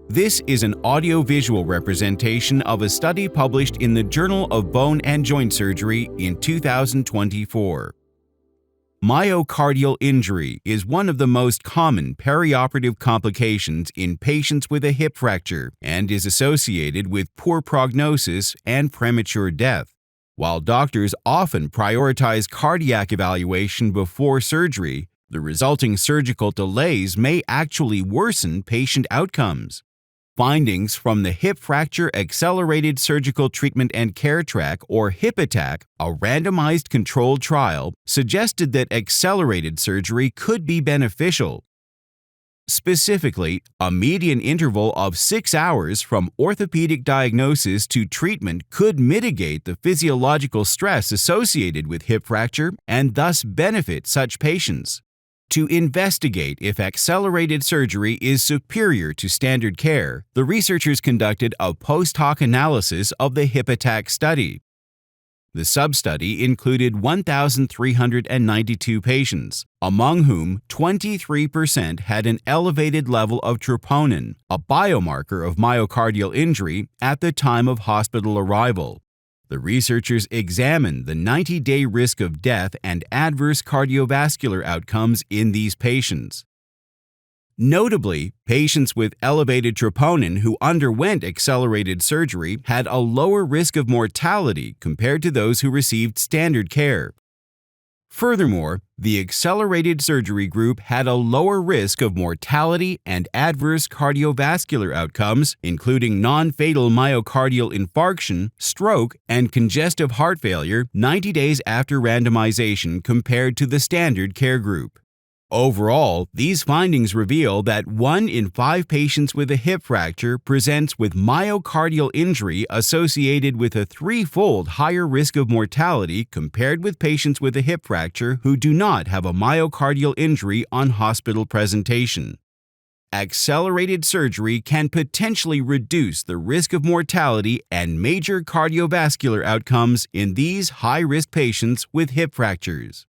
This is an audio-visual representation of a study published in the Journal of Bone and Joint Surgery in 2024. Myocardial injury is one of the most common perioperative complications in patients with a hip fracture and is associated with poor prognosis and premature death. While doctors often prioritize cardiac evaluation before surgery, the resulting surgical delays may actually worsen patient outcomes. Findings from the Hip Fracture Accelerated Surgical Treatment and Care Track, or HIP-ATTACK, a randomized controlled trial, suggested that accelerated surgery could be beneficial. Specifically, a median interval of 6 hours from orthopedic diagnosis to treatment could mitigate the physiological stress associated with hip fracture and thus benefit such patients. To investigate if accelerated surgery is superior to standard care, the researchers conducted a post-hoc analysis of the HIP-ATTACK study. The sub-study included 1,392 patients, among whom 23% had an elevated level of troponin, a biomarker of myocardial injury, at the time of hospital arrival. The researchers examined the 90-day risk of death and adverse cardiovascular outcomes in these patients. Notably, patients with elevated troponin who underwent accelerated surgery had a lower risk of mortality compared to those who received standard care. Furthermore, the accelerated surgery group had a lower risk of mortality and adverse cardiovascular outcomes, including non-fatal myocardial infarction, stroke, and congestive heart failure 90 days after randomization compared to the standard care group. Overall, these findings reveal that 1 in 5 patients with a hip fracture presents with myocardial injury associated with a 3-fold higher risk of mortality compared with patients with a hip fracture who do not have a myocardial injury on hospital presentation. Accelerated surgery can potentially reduce the risk of mortality and major cardiovascular outcomes in these high-risk patients with hip fractures.